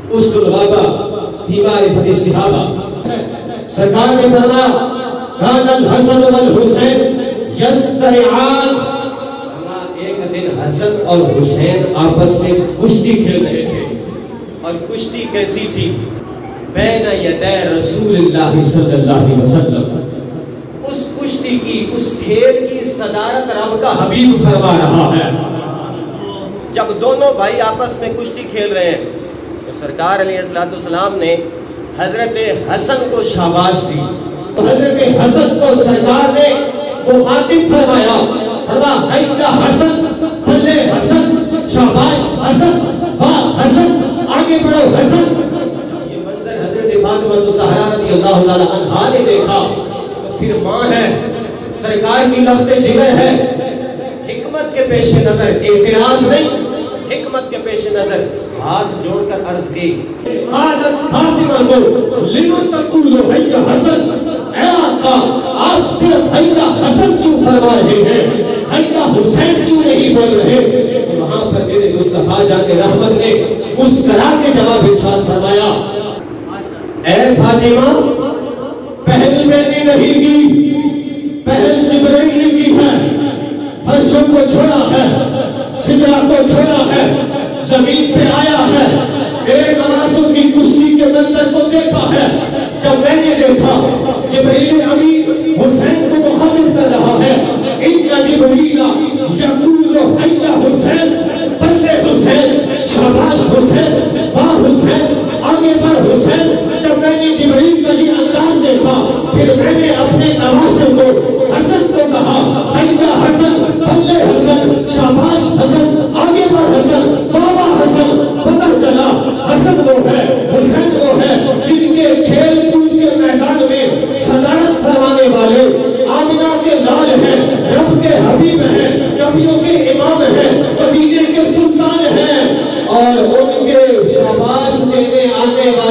اس الغابہ فی معرفت الصحابہ. سرکار نے فرمایا کان الحسن والحسین یصطرعان. ایک دن حسن اور حسین آپس میں کشتی کھیل رہے تھے. اور کشتی کیسی تھی؟ بین یدی رسول اللہ صلی اللہ علیہ وسلم. اس کشتی کی، اس کھیل کی صدارت رب کا حبیب فرما رہا ہے. جب دونوں بھائی آپس میں کشتی کھیل رہے ہیں تو سرکار علیہ السلام نے حضرت حسن کو شاباش دی. حضرت حسن کو سرکار نے مخاطب فرمایا، فرمایا حسن، بلے حسن، شاباش حسن، واہ حسن، آگے بڑھو حسن. یہ منظر حضرت فاطمہ الزہرا رضی اللہ تعالی عنہا نے دیکھا تو پھر ماں ہے، سرکار کی لخت جگر ہے. حکمت کے پیش نظر، اعتراض نہیں، حکمت کے پیش نظر ہاتھ جوڑ کر عرض کی، قالت فاطمہ کو لمن تقول حی حسن. اے آقا آپ صرف حی حسن کیوں فرما رہے ہیں، حی حسین کیوں نہیں بول رہے؟ وہاں پر میرے مصطفیٰ جان رحمت نے مسکرا کے جواب ارشاد فرمایا، اے فاطمہ پہل میں نے نہیں کی، پہل جبرائیل نے کی ہے. فرشوں کو چھوڑا ہے، سدرہ کو چھوڑا ہے، زمین پہ آیا ہے، میرے نوازوں کی کشتی کے منظر کو دیکھا ہے. جب میں نے دیکھا جبریل امین حسین کو مخاطب کر رہا ہے، ان جبریل یقول حی حسین، بلے حسین، شاباش حسین، واہ حسین، آگے بڑھ حسین. جب میں نے جبریل کا یہ انداز دیکھا پھر میں نے اپنے نوازوں کو حسن کو کہا، حی حسن، بلے حسن، شاباش حسن، آگے بڑھ حسن، بابا حسن. پتہ چلا حسن وہ ہے، حسین وہ ہے جن کے کھیل کود کے میدان میں صدارت فرمانے والے آمنہ کے لال ہیں، رب کے حبیب ہیں، نبیوں کے امام ہیں، مدینے کے سلطان ہیں، اور ان کے شاباش دینے آنے والے